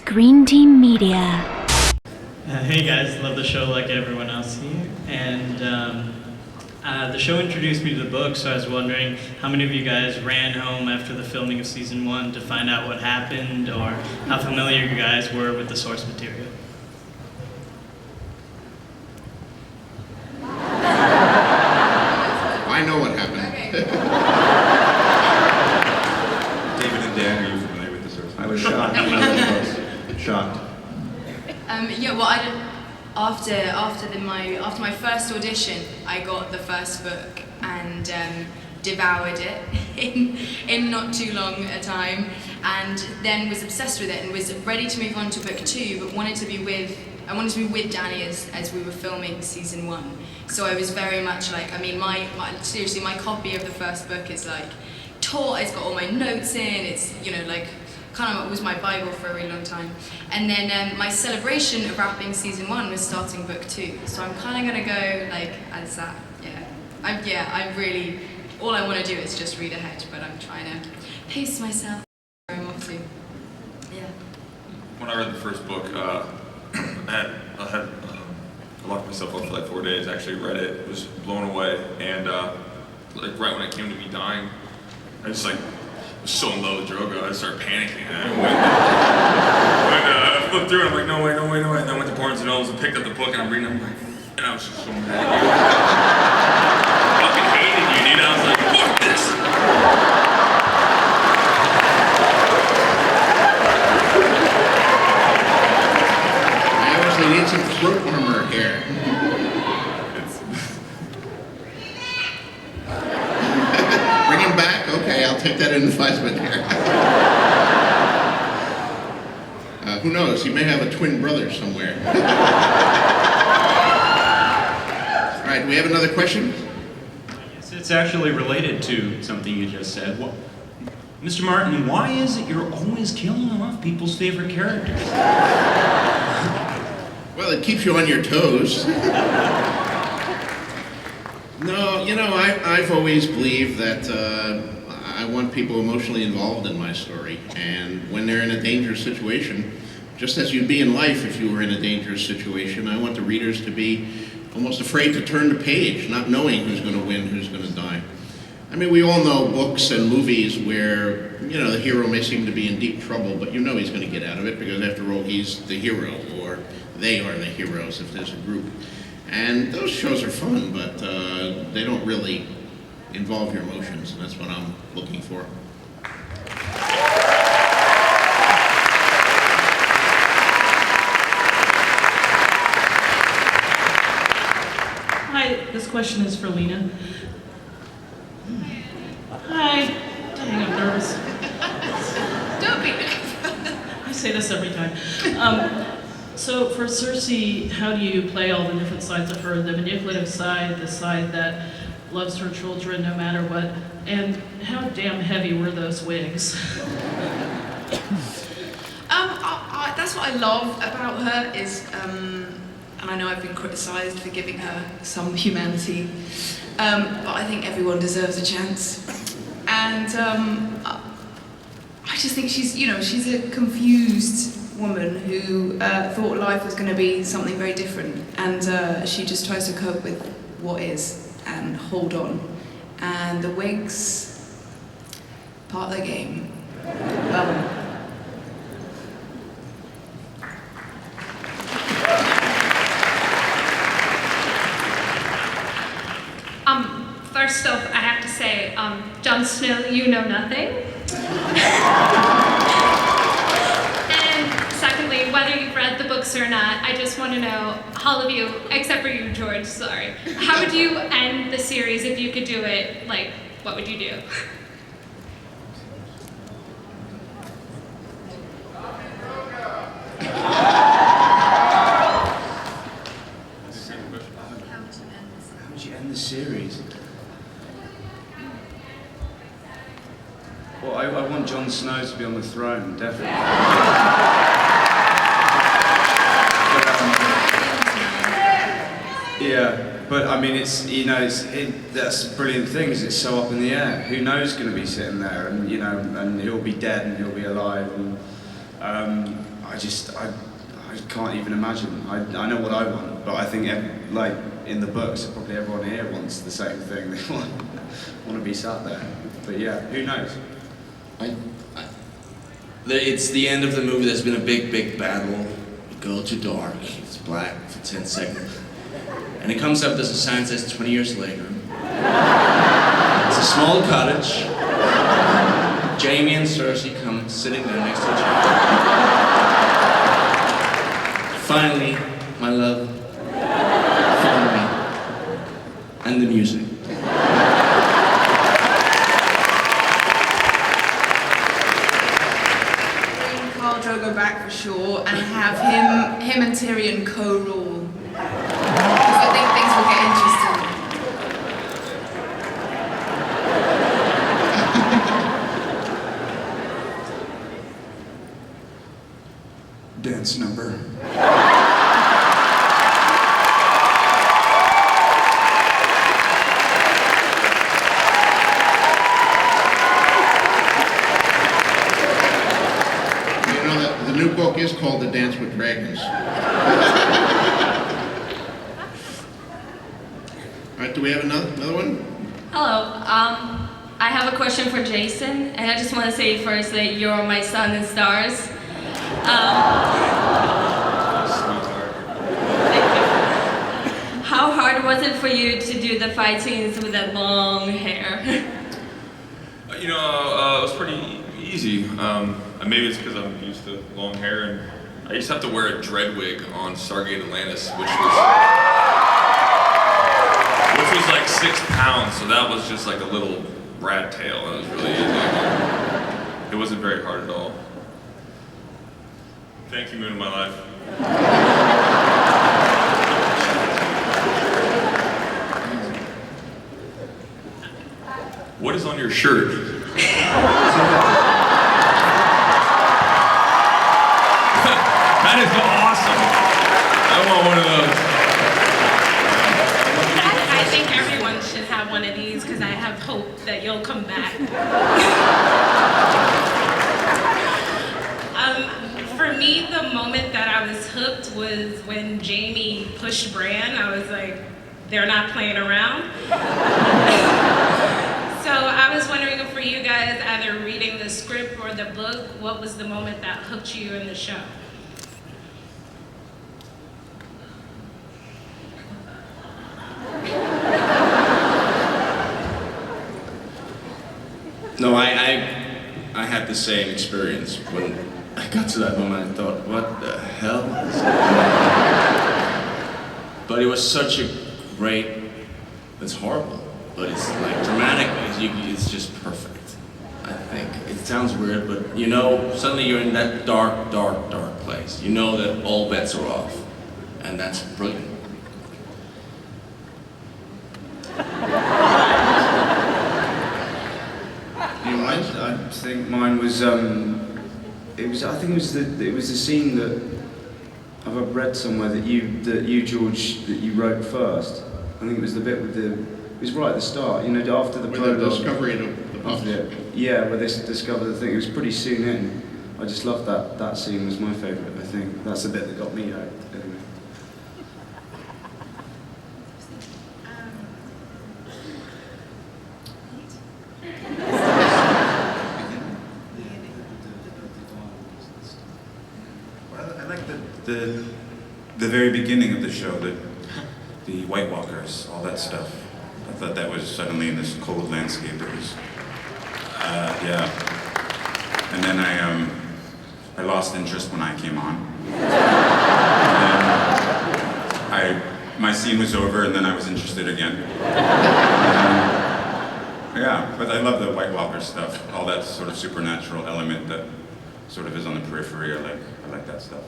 Green Team Media. Hey guys, love the show like everyone else here. And the show introduced me to the book, so I was wondering how many of you guys ran home after the filming of season 1 to find out what happened, or how familiar you guys were with the source material. I know what happened. David and Dan, are you familiar with the source? I was shocked. Shocked. Yeah, well, I did, after my first audition, I got the first book and devoured it in not too long a time, and then was obsessed with it and was ready to move on to book 2, but wanted to be with Danny as we were filming season 1. So I was very much like, I mean, seriously, my copy of the first book is like taut. It's got all my notes in. It's, you know, like kind of was my Bible for a really long time. And then my celebration of wrapping season 1 was starting book 2. So I'm kind of gonna go like as that. I really, all I want to do is just read ahead, but I'm trying to pace myself where I'm off to. Yeah. When I read the first book, I locked myself up for like 4 days. I actually read it, was blown away, and like right when it came to me dying, I just like was so in love with Drogo, I started panicking. And I flipped through, and I'm like, no way. And then I went to Barnes & Nobles and picked up the book, and I'm reading it, I'm like, and I was just so mad. I fucking hated you, dude. I was like, fuck this. I actually need some throat warmer here. Bring him back? Okay, I'll take that advisement here. Who knows? He may have a twin brother somewhere. All right, do we have another question? Yes, it's actually related to something you just said. Well, Mr. Martin, why is it you're always killing off people's favorite characters? Well, it keeps you on your toes. No, you know, I've always believed that I want people emotionally involved in my story, and when they're in a dangerous situation, just as you'd be in life if you were in a dangerous situation, I want the readers to be almost afraid to turn the page, not knowing who's going to win, who's going to die. I mean, we all know books and movies where, you know, the hero may seem to be in deep trouble, but you know he's going to get out of it because, after all, he's the hero, or they are the heroes if there's a group. And those shows are fun, but they don't really involve your emotions, and that's what I'm looking for. Hi, this question is for Lena. Hi. Dang, I'm nervous. Don't be. I say this every time. So for Cersei, how do you play all the different sides of her? The manipulative side, the side that loves her children no matter what, and how damn heavy were those wigs? That's what I love about her is, and I know I've been criticised for giving her some humanity, but I think everyone deserves a chance. And I just think she's a confused woman who thought life was going to be something very different, and she just tries to cope with what is and hold on. And the wigs, part of the game. First off, I have to say, Jon Snow, you know nothing. And secondly, whether you've read the books or not, I just want to know, all of you, except for you, George, sorry, how would you end the series if you could do it? Like, what would you do? How would you end the series? Well, I want Jon Snow to be on the throne, definitely. But I mean, it's, you know, that's the brilliant thing, is it's so up in the air. Who knows going to be sitting there, and you know, and he'll be dead and he'll be alive, and I I can't even imagine. I know what I want, but I think like in the books, probably everyone here wants the same thing. They want to be sat there. But yeah, who knows? It's the end of the movie. There's been a big battle. It goes to dark. It's black for 10 seconds. And it comes up, there's a sign that says 20 years later. It's a small cottage. Jamie and Cersei come sitting there next to each other. Finally, my love found me. And the music. Go back for sure and have him and Tyrion co-rule, because I think things will get interesting. Dance number. The new book is called The Dance with Dragons. All right, do we have another one? Hello. I have a question for Jason, and I just want to say first that you're my sun and stars. Thank you. How hard was it for you to do the fight scenes with that long hair? It was pretty easy. Maybe it's because I'm used to long hair, and I used to have to wear a dread wig on Stargate Atlantis, which was like 6 pounds, so that was just like a little rat tail. That was really easy. It wasn't very hard at all. Thank you, Moon of my life. What is on your shirt? That is awesome. I want one of those. I think everyone should have one of these because I have hope that you'll come back. For me, the moment that I was hooked was when Jamie pushed Bran. I was like, they're not playing around. So I was wondering if for you guys, either reading the script or the book, what was the moment that hooked you in the show? No, I had the same experience. When I got to that moment, I thought, what the hell is going on? But it was such a great, it's horrible, but it's like dramatically, it's just perfect, I think. It sounds weird, but suddenly you're in that dark place. You know that all bets are off, and that's brilliant. I think mine was it was the scene that I've read somewhere that you George that you wrote first. I think it was the bit with it was right at the start, after the prologue. The discovery of the puffs. Yeah, where they discover the thing. It was pretty soon in. I just loved that scene. Was my favourite. I think that's the bit that got me out. Anyway. The very beginning of the show, the White Walkers, all that stuff. I thought that was suddenly in this cold landscape. It was, yeah. And then I lost interest when I came on. And then my scene was over, and then I was interested again. Yeah, but I love the White Walker stuff. All that sort of supernatural element that sort of is on the periphery. I like that stuff.